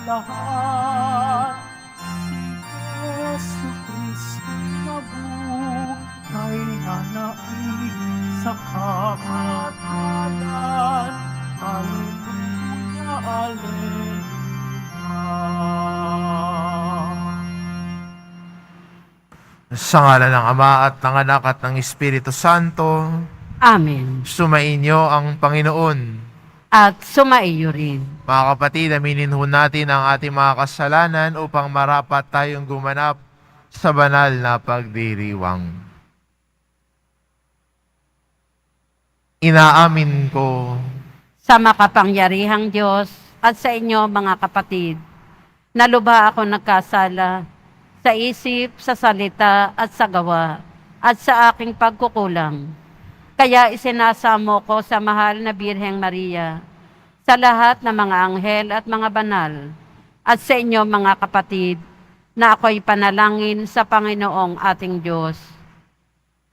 lahat. Si Yesu Cristo nabuhay na naig sa kamatayan. Alleluia, alleluia. Sa ngala ng Ama at ng Anak at ng Espiritu Santo, Amen. sumainyo ang Panginoon. At sumaiyo rin. Mga kapatid, aminin ho natin ang ating mga kasalanan upang marapat tayong gumanap sa banal na pagdiriwang. Inaamin ko Sa makapangyarihang Diyos at sa inyo mga kapatid, nalubha ako nagkasala sa isip, sa salita at sa gawa at sa aking pagkukulang. Kaya isinasamo ko sa mahal na Birheng Maria, sa lahat ng mga anghel at mga banal, at sa inyo mga kapatid, na ako'y panalangin sa Panginoong ating Diyos.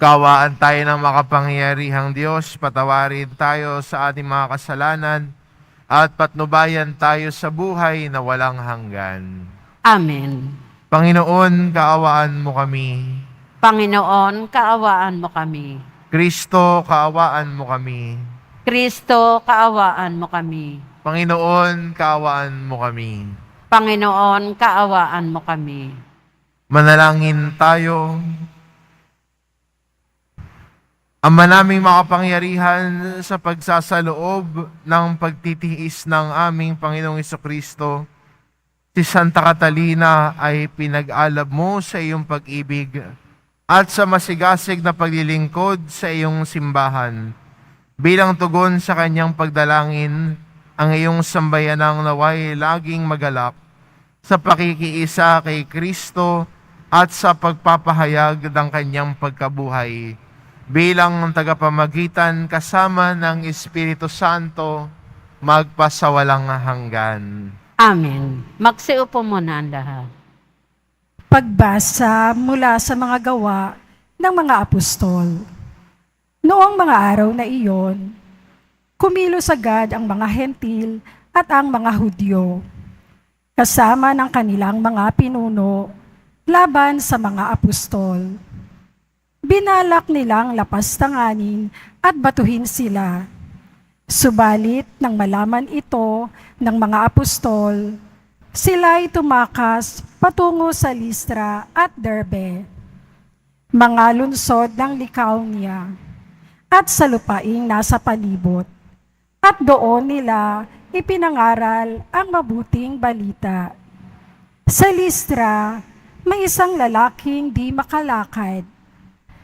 kawaan tayo ng makapangyarihang Diyos, patawarin tayo sa ating mga kasalanan, at patnubayan tayo sa buhay na walang hanggan. Amen. Panginoon, kaawaan mo kami. Panginoon, kaawaan mo kami. Kristo, kaawaan mo kami. Kristo, kaawaan mo kami. Panginoon, kaawaan mo kami. Panginoon, kaawaan mo kami. Manalangin tayo. Ama naming makapangyarihan, sa pagsasaloob ng pagtitiis ng aming Panginoong Jesucristo, si Santa Catalina ay pinag-alab mo sa iyong pag-ibig at sa masigasig na paglilingkod sa iyong simbahan. Bilang tugon sa kanyang pagdalangin, ang iyong sambayanang naway laging magalak sa pakikiisa kay Kristo at sa pagpapahayag ng kanyang pagkabuhay. Bilang tagapamagitan kasama ng Espiritu Santo, magpasawalang hanggan. Amen. Magsiupo muna ang lahat. Pagbasa mula sa mga gawa ng mga apostol. Noong mga araw na iyon, kumilos agad ang mga hentil at ang mga Hudyo, kasama ng kanilang mga pinuno, laban sa mga apostol. Binalak nilang lapastanganin at batuhin sila. Subalit nang malaman ito ng mga apostol, sila'y tumakas patungo sa Listra at Derbe, mga lungsod ng Lycaonia, at sa lupaing nasa palibot. At doon nila ipinangaral ang mabuting balita. Sa Listra, may isang lalaking di makalakad,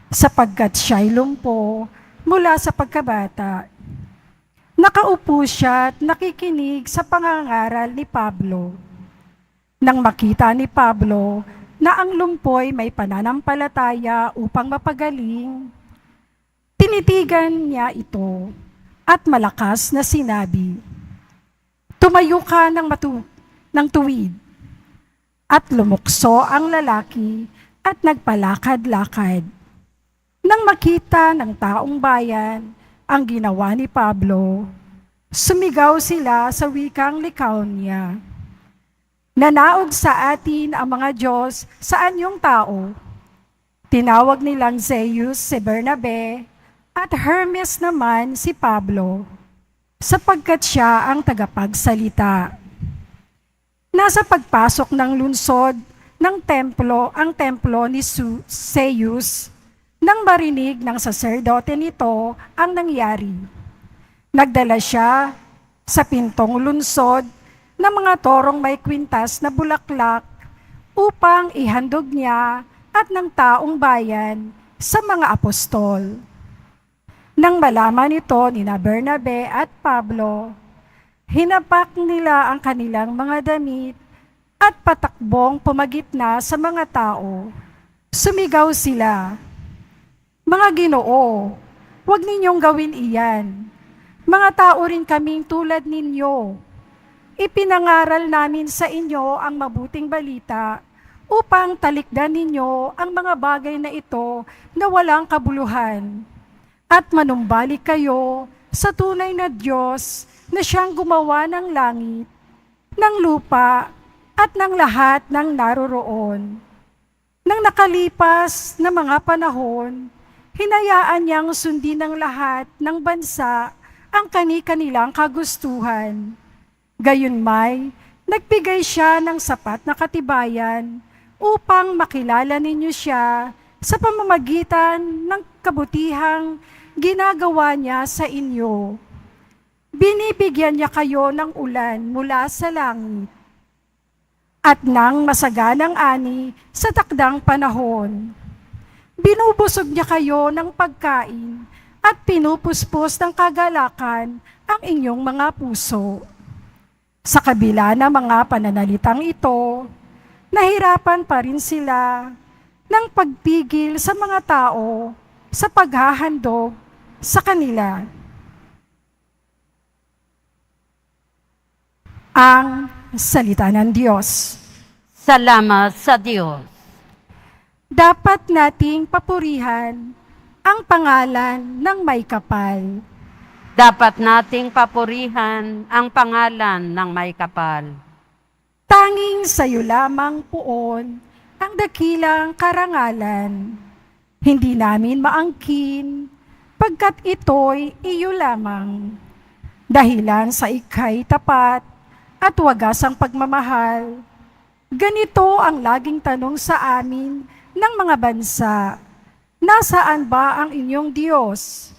sapagkat siya'y lumpo mula sa pagkabata. Nakaupo siya at nakikinig sa pangangaral ni Pablo. Nang makita ni Pablo na ang lumpoy may pananampalataya upang mapagaling, tinitigan niya ito at malakas na sinabi, "Tumayo ka ng tuwid." At lumukso ang lalaki at nagpalakad-lakad. Nang makita ng taong bayan ang ginawa ni Pablo, sumigaw sila sa wikang Lycaonia, "Nanaog sa atin ang mga Diyos sa anyong tao." Tinawag nilang Zeus si Bernabe at Hermes naman si Pablo, sapagkat siya ang tagapagsalita. Nasa pagpasok ng lungsod ng templo ang templo ni Zeus, nang marinig ng saserdote nito ang nangyari. Nagdala siya sa pintong lungsod ng mga torong may kwintas na bulaklak upang ihandog niya at ng taong bayan sa mga apostol. Nang malaman ito ni Bernabe at Pablo, hinapak nila ang kanilang mga damit at patakbong pumagitna sa mga tao. Sumigaw sila, "Mga Ginoo, huwag ninyong gawin iyan. Mga tao rin kaming tulad ninyo. Ipinangaral namin sa inyo ang mabuting balita upang talikdan ninyo ang mga bagay na ito na walang kabuluhan at manumbalik kayo sa tunay na Diyos na siyang gumawa ng langit, ng lupa at ng lahat ng naroroon. Nang nakalipas na mga panahon, hinayaan niyang sundin ng lahat ng bansa ang kani-kanilang kagustuhan. Gayunmay, nagbigay siya ng sapat na katibayan upang makilala ninyo siya sa pamamagitan ng kabutihang ginagawa niya sa inyo. Binibigyan niya kayo ng ulan mula sa langit at ng masaganang ani sa takdang panahon. Binubusog niya kayo ng pagkain at pinupuspos ng kagalakan ang inyong mga puso. Sa kabila ng mga pananalitang ito, nahirapan pa rin sila ng pagpigil sa mga tao sa paghahandog sa kanila. Ang salita ng Diyos. Salamat sa Diyos. Dapat nating papurihan ang pangalan ng may kapal. Dapat nating papurihan ang pangalan ng may kapal. Tanging sa iyo lamang poon ang dakilang karangalan. Hindi namin maangkin, pagkat ito'y iyo lamang. Dahilan sa ika'y tapat at wagasang pagmamahal. Ganito ang laging tanong sa amin ng mga bansa. Nasaan ba ang inyong Diyos?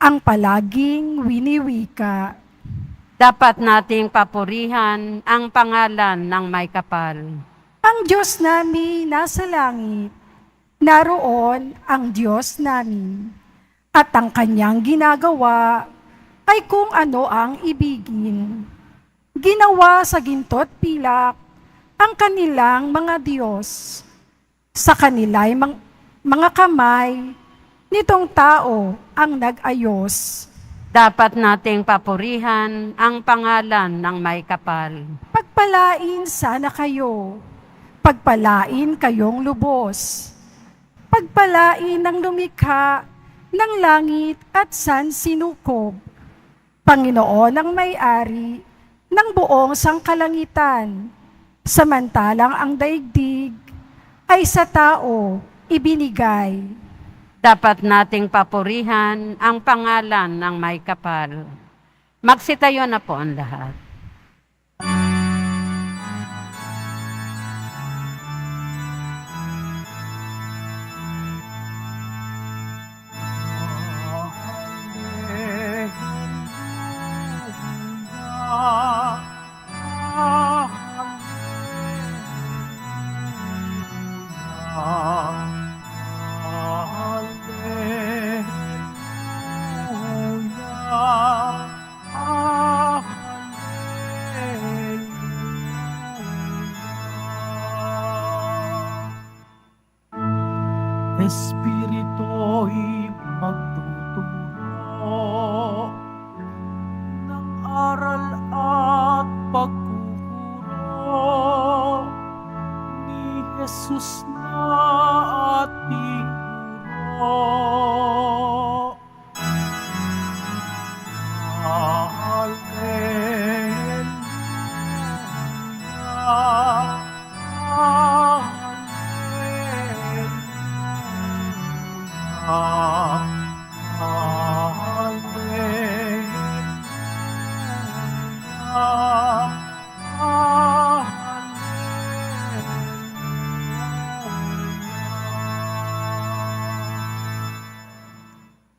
Ang palaging winiwika. Dapat nating papurihan ang pangalan ng may kapal. Ang Diyos namin nasa langit, naroon ang Diyos namin. At ang kanyang ginagawa ay kung ano ang ibigin. Ginawa sa ginto't pilak ang kanilang mga Diyos. Sa kanila'y mga kamay nitong tao ang nag-ayos. Dapat nating papurihan ang pangalan ng may kapal. Pagpalain sana kayo, pagpalain kayong lubos. Pagpalain ng lumikha ng langit at sansinukob. Panginoon ang may-ari ng buong sangkalangitan, samantalang ang daigdig ay sa tao ibinigay. Dapat nating papurihan ang pangalan ng may kapal. Magsitayo na po ang lahat. Espiritu'y magtuturo ng aral at pagkukuro ni Jesus na ating Guro. Hallelujah.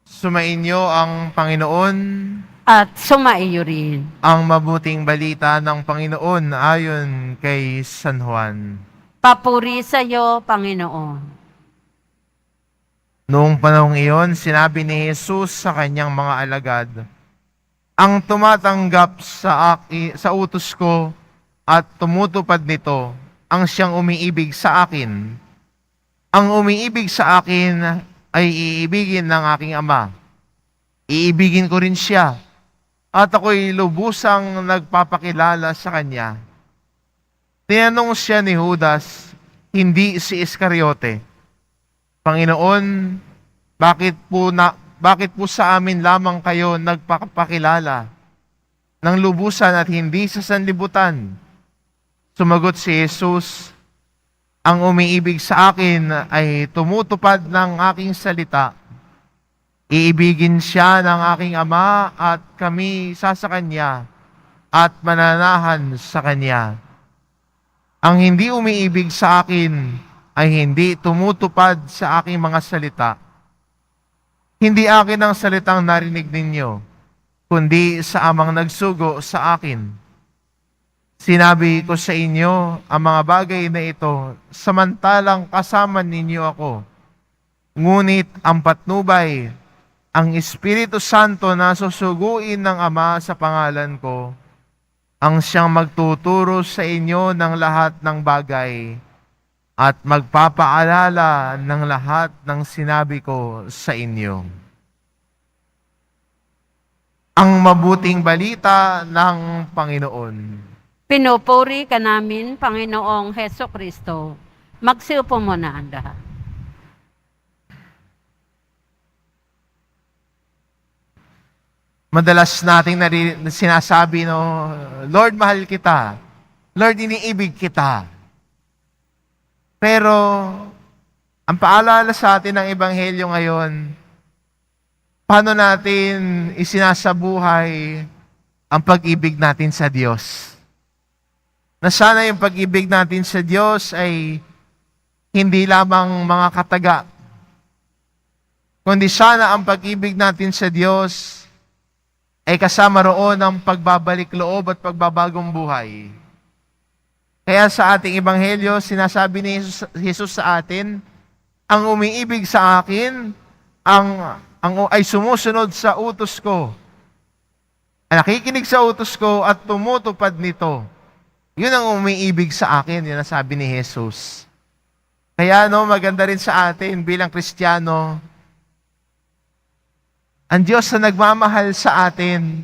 Sumainyo ang Panginoon, At sumaiyo rin. ang mabuting balita ng Panginoon ayon kay San Juan. Papuri sa iyo, Panginoon. Noong panahong iyon, sinabi ni Jesus sa kanyang mga alagad, ang tumatanggap sa utos ko at tumutupad nito, ang siyang umiibig sa akin. Ang umiibig sa akin ay iibigin ng aking Ama. Iibigin ko rin siya, at ako'y lubusang nagpapakilala sa kanya. Tinanong siya ni Judas, hindi si Iscariote, Panginoon, bakit po sa amin lamang kayo nagpapakilala ng lubusan at hindi sa sanlibutan? Sumagot si Jesus, ang umiibig sa akin ay tumutupad ng aking salita. Iibigin siya ng aking Ama at kami sa Kanya at mananahan sa Kanya. Ang hindi umiibig sa akin ay hindi tumutupad sa aking mga salita. Hindi akin ang salitang narinig ninyo, kundi sa Amang nagsugo sa akin. Sinabi ko sa inyo ang mga bagay na ito, samantalang kasama ninyo ako. Ngunit ang patnubay, ang Espiritu Santo na susuguin ng Ama sa pangalan ko, ang siyang magtuturo sa inyo ng lahat ng bagay at magpapaalala ng lahat ng sinabi ko sa inyo. Ang mabuting balita ng Panginoon. Pinupuri ka namin, Panginoong Heso Kristo. Magsiupo muna ang lahat. Madalas nating sinasabi, no, Lord, mahal kita. Lord, iniibig kita. Pero, ang paalala sa atin ng Ebanghelyo ngayon, paano natin isinasabuhay ang pag-ibig natin sa Diyos? Na sana yung pag-ibig natin sa Diyos ay hindi lamang mga kataga, kundi sana ang pag-ibig natin sa Diyos ay kasama roon ang pagbabalik loob at pagbabagong buhay. Kaya sa ating Ebanghelyo, sinasabi ni Jesus sa atin, ang umiibig sa akin, ay sumusunod sa utos ko. Nakikinig sa utos ko at tumutupad nito. Yun ang umiibig sa akin, yun ang sabi ni Jesus. Kaya maganda rin sa atin bilang Kristiyano, ang Diyos na nagmamahal sa atin,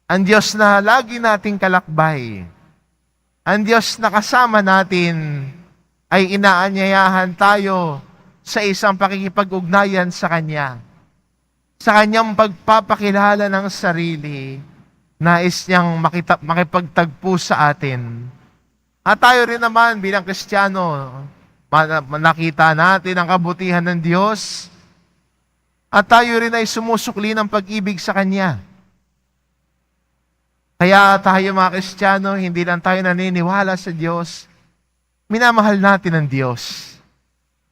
ang Diyos na lagi nating kalakbay, ang Diyos na kasama natin, ay inaanyayahan tayo sa isang pakikipag-ugnayan sa Kanya. Sa Kanyang pagpapakilala ng sarili, nais niyang makipagtagpo sa atin. At tayo rin naman bilang Kristiyano, nakita natin ang kabutihan ng Diyos, at tayo rin ay sumusukli ng pag-ibig sa Kanya. Kaya tayo mga Kristiyano, hindi lang tayo naniniwala sa Diyos, minamahal natin ang Diyos.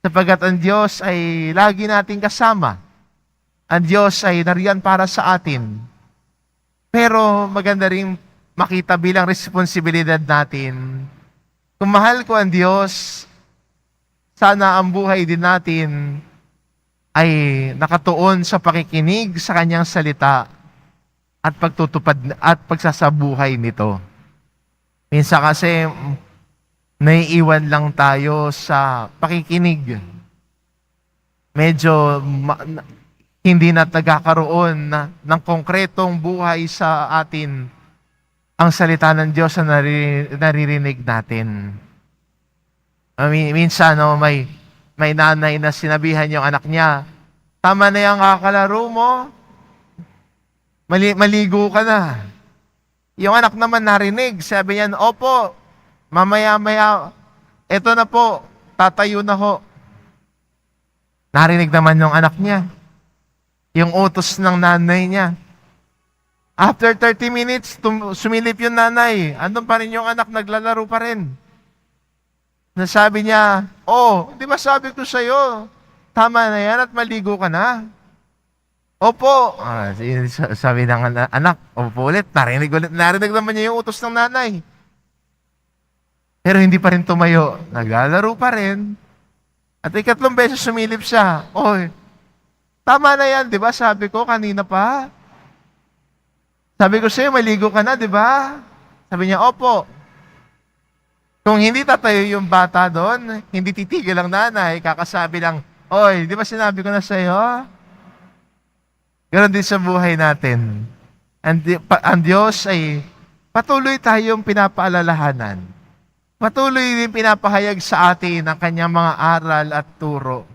Sapagkat ang Diyos ay lagi nating kasama. Ang Diyos ay nariyan para sa atin. Pero maganda rin makita bilang responsibilidad natin. Kung mahal ko ang Diyos, sana ang buhay din natin ay nakatuon sa pakikinig sa Kanyang salita at pagtutupad at pagsasabuhay nito. Minsan kasi naiiwan lang tayo sa pakikinig. Medyo hindi na nagkakaroon ng konkretong buhay sa atin ang salita ng Diyos na naririnig natin. Minsan, may nanay na sinabihan yung anak niya, tama na yung kakalaro mo, maligo ka na. Yung anak naman narinig, sabi niya, opo, mamaya-maya, eto na po, tatayo na ho. Narinig naman yung anak niya, yung utos ng nanay niya. After 30 minutes, sumilip yung nanay, andun pa rin yung anak, naglalaro pa rin. Nasabi niya, di ba sabi ko sa'yo, tama na yan at maligo ka na? Opo. Sabi ng anak, opo ulit, narinig naman niya yung utos ng nanay. Pero hindi pa rin tumayo, naglalaro pa rin. At ikatlong beses sumilip siya, tama na yan, di ba sabi ko kanina pa? Sabi ko sa'yo, maligo ka na, di ba? Sabi niya, opo. Kung hindi tatayo yung bata doon, hindi titigil ang nanay, kakasabi lang, di ba sinabi ko na sa'yo? Ganon din sa buhay natin. Ang Diyos ay patuloy tayong pinapaalalahanan. Patuloy din pinapahayag sa atin ang Kanyang mga aral at turo.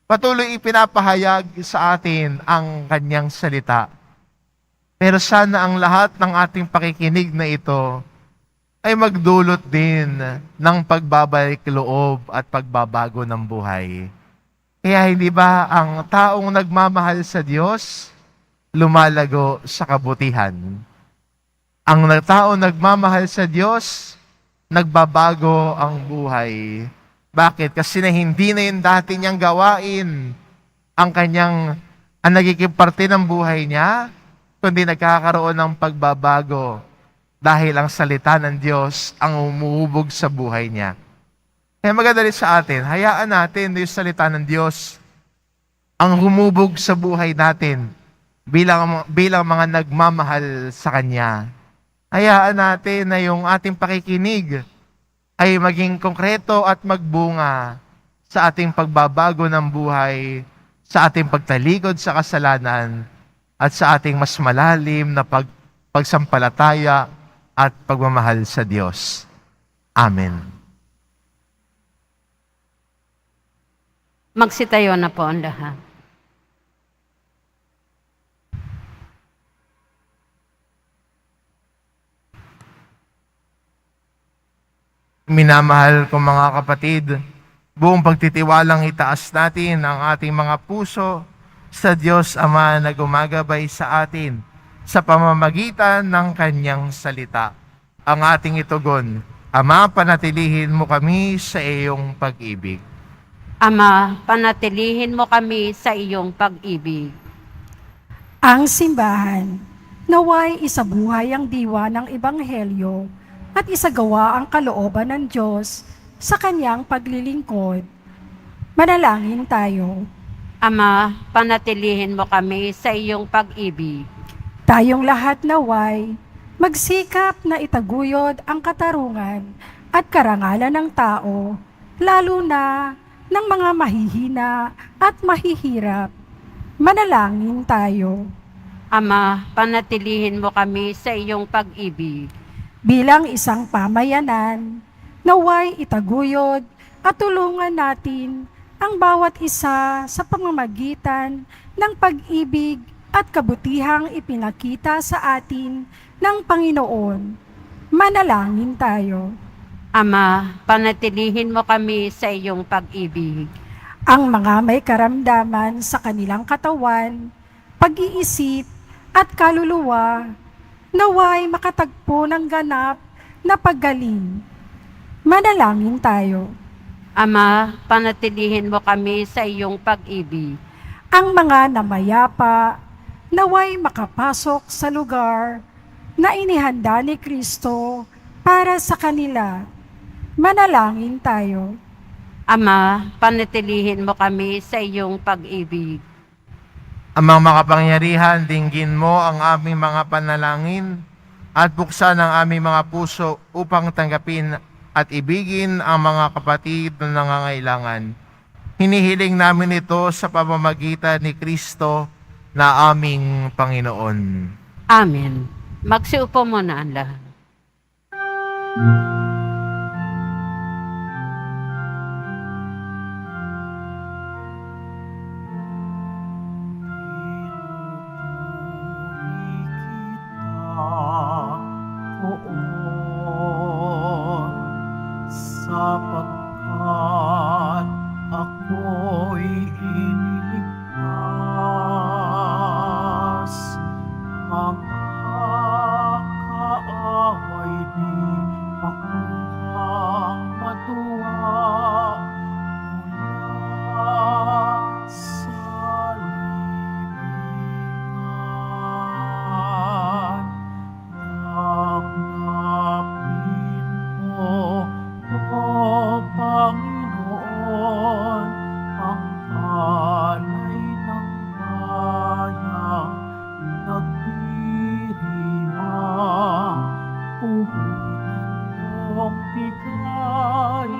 Patuloy ipinapahayag sa atin ang Kanyang salita. Pero sana ang lahat ng ating pakikinig na ito ay magdulot din ng pagbabalik loob at pagbabago ng buhay. Kaya hindi ba ang taong nagmamahal sa Diyos, lumalago sa kabutihan? Ang taong nagmamahal sa Diyos, nagbabago ang buhay. Bakit? Kasi na hindi na yung dati niyang gawain ang nagiging parte ng buhay niya, kundi nagkakaroon ng pagbabago dahil ang salita ng Diyos ang umuhubog sa buhay niya. Kaya maganda rin sa atin, hayaan natin yung salita ng Diyos ang humubog sa buhay natin bilang mga nagmamahal sa Kanya. Hayaan natin na yung ating pakikinig ay maging konkreto at magbunga sa ating pagbabago ng buhay, sa ating pagtalikod sa kasalanan, at sa ating mas malalim na pagsampalataya at pagmamahal sa Diyos. Amen. Magsitayo na po ang lahat. Minamahal kong mga kapatid, buong pagtitiwalang itaas natin ang ating mga puso sa Diyos Ama na gumagabay sa atin sa pamamagitan ng Kanyang salita. Ang ating itugon, Ama, panatilihin mo kami sa iyong pag-ibig. Ama, panatilihin mo kami sa iyong pag-ibig. Ang simbahan, naway isabuhay ang diwa ng Ebanghelyo at isagawa ang kalooban ng Diyos sa kanyang paglilingkod. Manalangin tayo. Ama, panatilihin mo kami sa iyong pag-ibig. Tayong lahat naway, magsikap na itaguyod ang katarungan at karangalan ng tao, lalo na ng mga mahihina at mahihirap. Manalangin tayo. Ama, panatilihin mo kami sa iyong pag-ibig. Bilang isang pamayanan, naway itaguyod at tulungan natin ang bawat isa sa pamamagitan ng pag-ibig at kabutihang ipinakita sa atin ng Panginoon. Manalangin tayo. Ama, panatilihin mo kami sa iyong pag-ibig. Ang mga may karamdaman sa kanilang katawan, pag-iisip at kaluluwa, naway makatagpo ng ganap na paggaling. Manalangin tayo. Ama, panatilihin mo kami sa iyong pag-ibig. Ang mga namayapa, naway makapasok sa lugar na inihanda ni Kristo para sa kanila. Manalangin tayo. Ama, panatilihin mo kami sa iyong pag-ibig. Amang makapangyarihan, dinggin mo ang aming mga panalangin at buksan ang aming mga puso upang tanggapin at ibigin ang mga kapatid na nangangailangan. Hinihiling namin ito sa pamamagitan ni Kristo na aming Panginoon. Amen. Magsiupo muna ang lahat. Sapagkat ako'y iniligtas, mga kaaway di makuhang matuwa mula sa libingan. Tanggapin mo, O Panginoon, ang alay ng bayang nagdiriwang. Puhunan mong bigay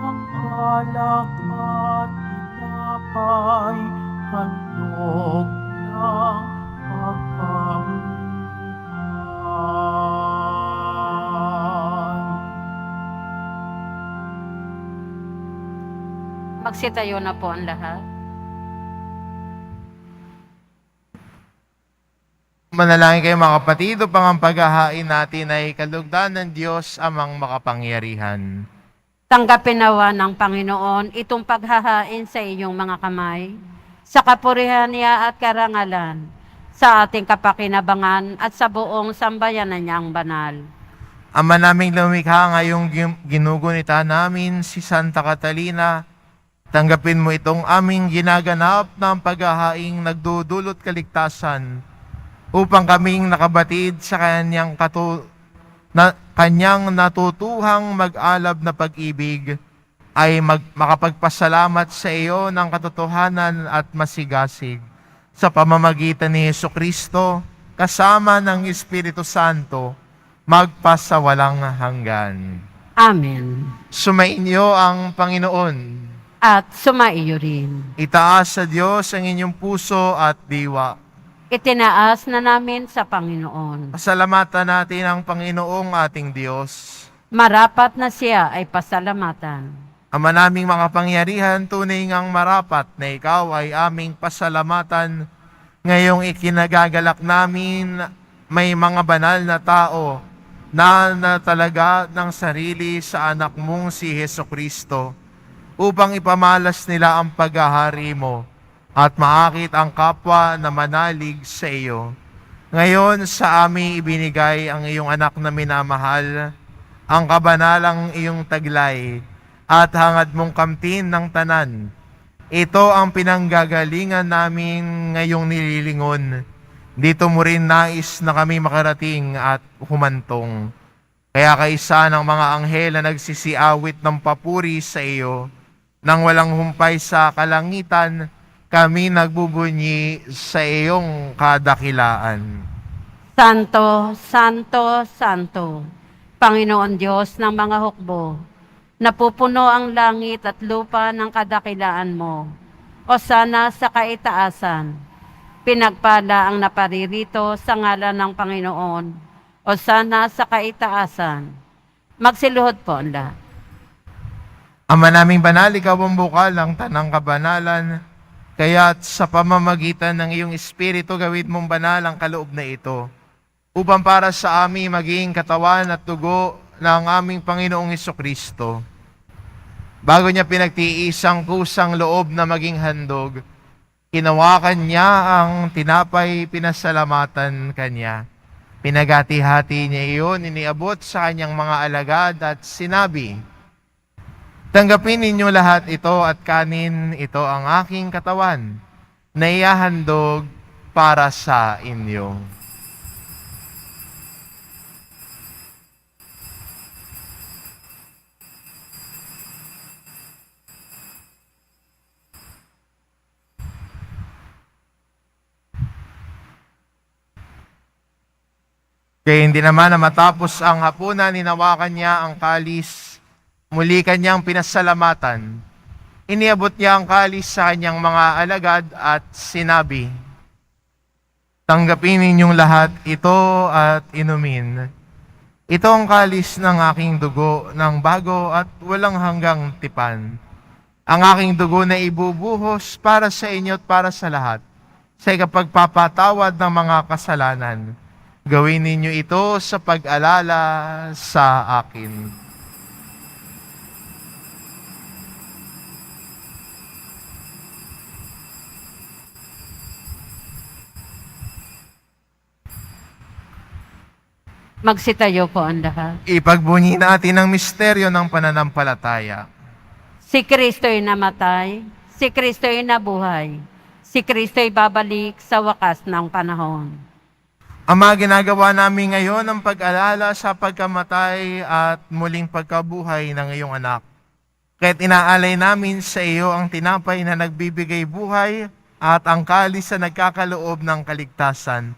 ang alak at tinapay, handog ng pagkabuhay. Magsitayo na po ang lahat. Manalangin kayo mga kapatid upang ang paghahain natin ay kalugdan ng Diyos amang makapangyarihan. Tanggapin nawa ng Panginoon itong paghahain sa iyong mga kamay, sa kapurihan niya at karangalan, sa ating kapakinabangan at sa buong sambayanan niyang banal. Ama naming lumikha, ngayong ginugunita namin si Santa Catalina, tanggapin mo itong aming ginaganap ng paghahaing nagdudulot kaligtasan upang kaming nakabatid sa kanyang natutuhang mag-alab na pag-ibig ay makapagpasalamat sa iyo ng katotohanan at masigasig sa pamamagitan ni Jesucristo kasama ng Espiritu Santo magpasawalang hanggan. Amen. Sumainyo ang Panginoon. At sumaiyo rin. Itaas sa Diyos ang inyong puso at diwa. Itinaas na namin sa Panginoon. Pasalamatan natin ang Panginoong ating Diyos. Marapat na siya ay pasalamatan. Ama naming makapangyarihan, tunay ngang marapat na ikaw ay aming pasalamatan. Ngayong ikinagagalak namin, may mga banal na tao na natalaga ng sarili sa anak mong si Jesucristo upang ipamalas nila ang paghahari mo at maakit ang kapwa na manalig sa iyo. Ngayon sa amin ibinigay ang iyong anak na minamahal, ang kabanalang iyong taglay, at hangad mong kamtin ng tanan. Ito ang pinanggagalingan namin ngayong nililingon. Dito mo rin nais na kami makarating at humantong. Kaya kaisa ng mga anghel na nagsisiawit ng papuri sa iyo, nang walang humpay sa kalangitan, kami nagbubunyi sa iyong kadakilaan. Santo, Santo, Santo, Panginoon Diyos ng mga hukbo, napupuno ang langit at lupa ng kadakilaan mo. O sana sa kaitaasan, pinagpala ang naparirito sa ngalan ng Panginoon. O sana sa kaitaasan, magsiluhod po ang lahat. Ama naming banal, ikaw ang bukal ng tanang kabanalan, kaya't sa pamamagitan ng iyong Espiritu gawin mong banal ang kaloob na ito, upang para sa amin maging katawan at dugo ng aming Panginoong Hesukristo. Bago niya pinagtiis ang kusang loob na maging handog, kinawakan niya ang tinapay, pinasalamatan kanya. Pinagati-hati niya iyon, iniabot sa kanyang mga alagad at sinabi, tanggapin ninyo lahat ito at kanin, ito ang aking katawan na ihahandog para sa inyo. Kaya hindi naman na matapos ang hapunan, ninawakan niya ang kalis, muli kanyang pinasalamatan. Iniabot niya ang kalis sa kanyang mga alagad at sinabi, tanggapin ninyong lahat ito at inumin. Ito ang kalis ng aking dugo ng bago at walang hanggang tipan. Ang aking dugo na ibubuhos para sa inyo at para sa lahat, sa ikapagpapatawad ng mga kasalanan. Gawin ninyo ito sa pag-alala sa akin. Magsitayo po ang lahat. Ipagbunyi natin ang misteryo ng pananampalataya. Si Kristo'y namatay, si Kristo'y nabuhay, si Kristo'y babalik sa wakas ng panahon. Ama, ginagawa namin ngayon ang pag-alala sa pagkamatay at muling pagkabuhay ng iyong anak. Kaya't inaalay namin sa iyo ang tinapay na nagbibigay buhay at ang kalis na nagkakaloob ng kaligtasan.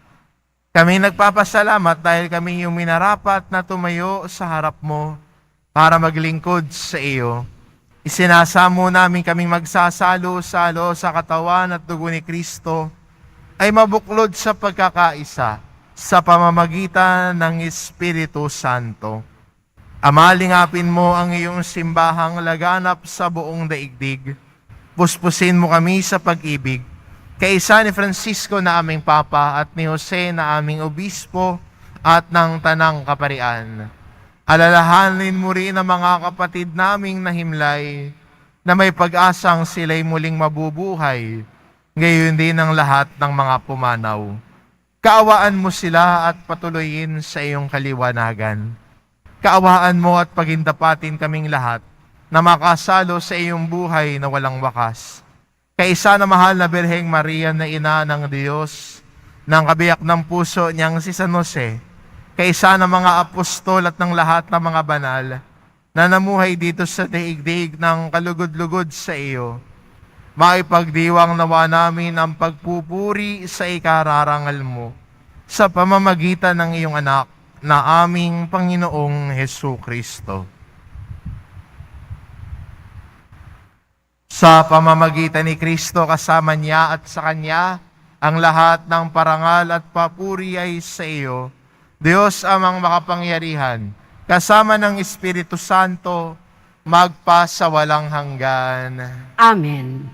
Kami nagpapasalamat dahil kami yung minarapat na tumayo sa harap mo para maglingkod sa iyo. Isinasamo namin kaming magsasalo-salo sa katawan at dugo ni Kristo ay mabuklod sa pagkakaisa sa pamamagitan ng Espiritu Santo. Ama, lingapin mo ang iyong simbahang laganap sa buong daigdig. Puspusin mo kami sa pag-ibig kaisa ni Francisco na aming Papa at ni Jose na aming Obispo at ng Tanang Kaparian. Alalahanin mo rin ang mga kapatid naming nahimlay na may pag-asang sila'y muling mabubuhay, gayon din ang lahat ng mga pumanaw. Kaawaan mo sila at patuloyin sa iyong kaliwanagan. Kaawaan mo at pagindapatin kaming lahat na makasalo sa iyong buhay na walang wakas. Kaisa na mahal na Birheng Maria na ina ng Diyos, ng kabiyak ng puso niyang si San Jose, kaisa na mga apostol at ng lahat ng mga banal na namuhay dito sa daigdig ng kalugod-lugod sa iyo, maipagdiwang nawa namin ang pagpupuri sa ikararangal mo sa pamamagitan ng iyong anak na aming Panginoong Hesukristo. Sa pamamagitan ni Kristo kasama niya at sa Kanya, ang lahat ng parangal at papuri ay sa iyo, Diyos amang makapangyarihan, kasama ng Espiritu Santo, magpa sa walang hanggan. Amen.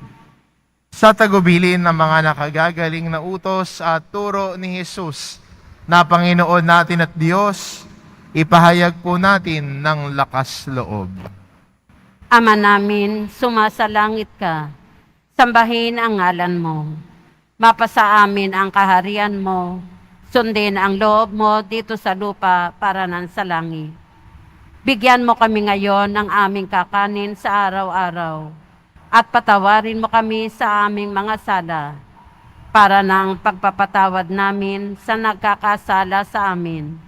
Sa tagubilin ng mga nakagagaling na utos at turo ni Jesus, na Panginoon natin at Diyos, ipahayag po natin ng lakas loob. Ama namin, sumasalangit ka. Sambahin ang ngalan mo. Mapasa amin ang kaharian mo. Sundin ang loob mo dito sa lupa para nan sa langit. Bigyan mo kami ngayon ng aming kakanin sa araw-araw. At patawarin mo kami sa aming mga sala para ng pagpapatawad namin sa nagkakasala sa amin.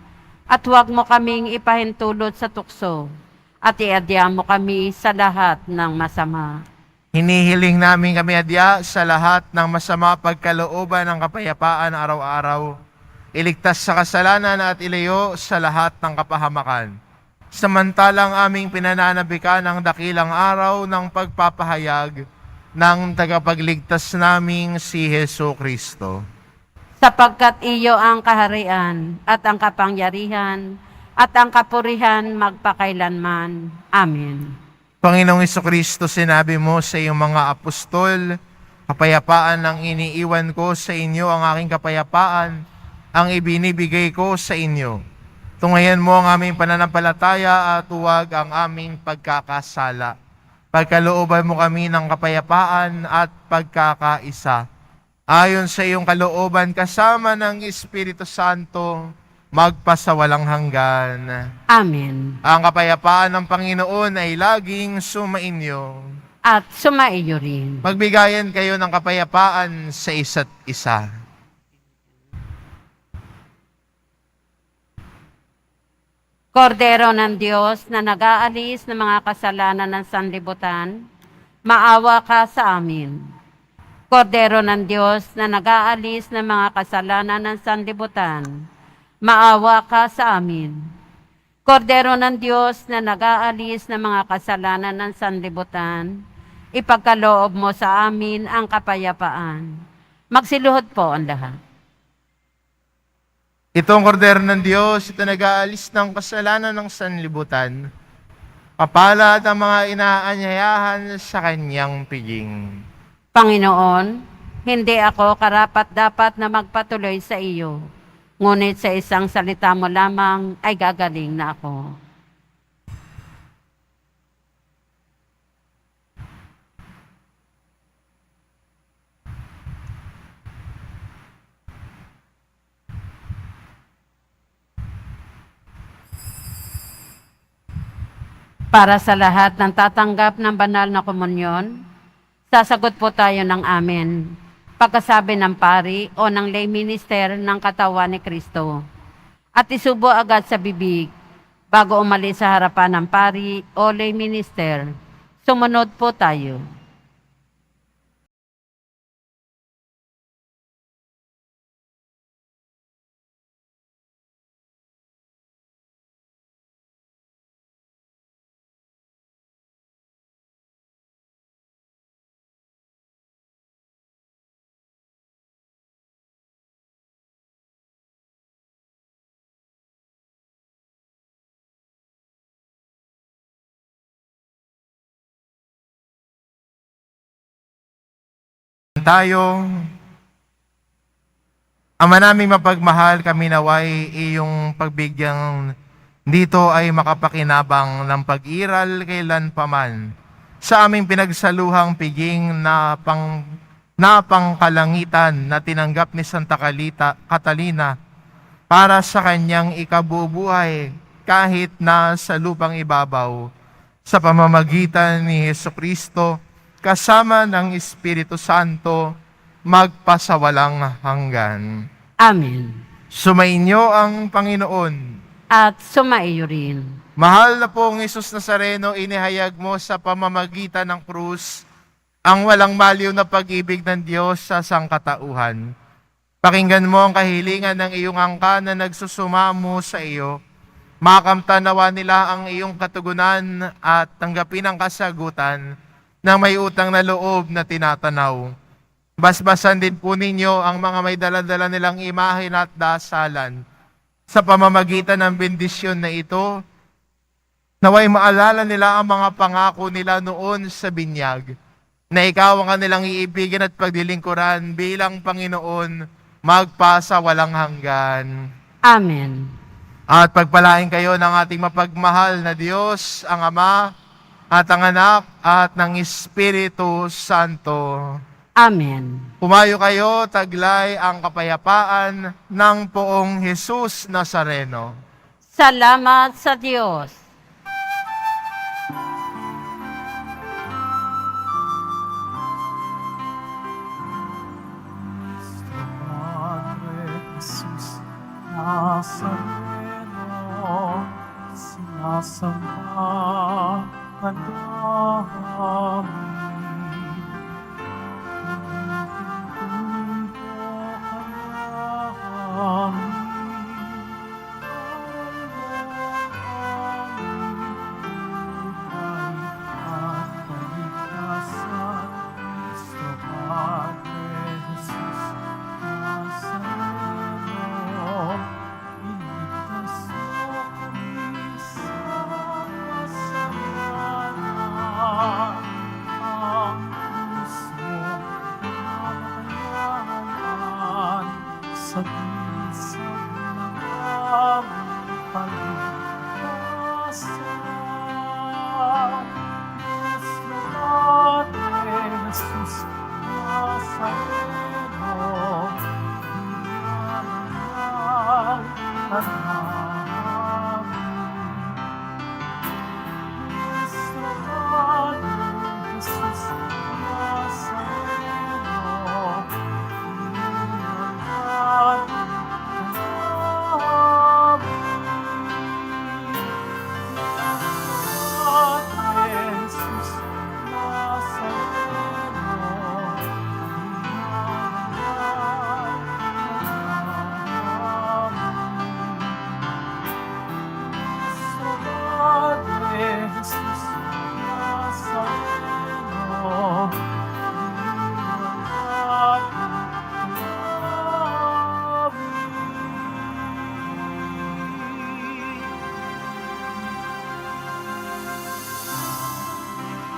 At huwag mo kaming ipahintulot sa tukso at iadya mo kami sa lahat ng masama. Hinihiling namin kami adya sa lahat ng masama pagkalooban ng kapayapaan araw-araw. Iligtas sa kasalanan at ilayo sa lahat ng kapahamakan. Samantalang aming pinananabikan ang dakilang araw ng pagpapahayag ng tagapagligtas naming si Hesukristo. Sapagkat iyo ang kaharian at ang kapangyarihan at ang kapurihan magpakailanman. Amen. Panginoong Hesukristo, sinabi mo sa iyong mga apostol, kapayapaan ang iniiwan ko sa inyo, ang aking kapayapaan ang ibinibigay ko sa inyo. Tungayan mo ang aming pananampalataya at huwag ang aming pagkakasala. Pagkalooban mo kami ng kapayapaan at pagkakaisa. Ayon sa iyong kalooban kasama ng Espiritu Santo, magpasawalang hanggan. Amen. Ang kapayapaan ng Panginoon ay laging sumainyo. At sumaiyo rin. Magbigayan kayo ng kapayapaan sa isa't isa. Kordero ng Diyos na nag-aalis ng mga kasalanan ng sanlibutan, maawa ka sa amin. Kordero ng Diyos na nag-aalis ng mga kasalanan ng sanlibutan, maawa ka sa amin. Kordero ng Diyos na nag-aalis ng mga kasalanan ng sanlibutan, ipagkaloob mo sa amin ang kapayapaan. Magsiluhod po ang lahat. Itong kordero ng Diyos, ito nag-aalis ng kasalanan ng sanlibutan. Papalad ang mga inaanyayahan sa kanyang piging. Panginoon, hindi ako karapat-dapat na magpatuloy sa iyo, ngunit sa isang salita mo lamang ay gagaling na ako. Para sa lahat ng tatanggap ng banal na komunyon, sasagot po tayo ng amen. Pagkasabi ng pari o ng lay minister ng katawan ni Kristo. At isubo agad sa bibig bago umalis sa harapan ng pari o lay minister. Sumunod po tayo. Tayo, Ama naming mapagmahal, kami naway iyong pagbigyang dito ay makapakinabang ng pag-iral kailan paman sa aming pinagsaluhang piging na pangkalangitan na tinanggap ni Santa Catalina para sa kanyang ikabubuhay kahit na sa lupang ibabaw sa pamamagitan ni Jesucristo kasama ng Espiritu Santo magpasawalang hanggan. Amen. Sumainyo ang Panginoon. At sumaiyo rin. Mahal na pong Isus Nazareno, inihayag mo sa pamamagitan ng krus ang walang maliw na pag-ibig ng Diyos sa sangkatauhan. Pakinggan mo ang kahilingan ng iyong angka na nagsusumamo sa iyo. Makamtanawa nila ang iyong katugunan at tanggapin ang kasagutan ng may utang na loob na tinatanaw. Basbasan din po ninyo ang mga may daladala nilang imahe at dasalan. Sa pamamagitan ng bendisyon na ito, naway maalala nila ang mga pangako nila noon sa binyag, na ikaw ang kanilang iibigin at paglilingkuran bilang Panginoon, magpasa walang hanggan. Amen. At pagpalain kayo ng ating mapagmahal na Diyos, ang Ama, at ang Anak, at ng Espiritu Santo. Amen. Pumayo kayo, taglay ang kapayapaan ng poong Jesus Nazareno. Salamat sa Diyos. Padre Jesus Nazareno, sinasamba ka namin.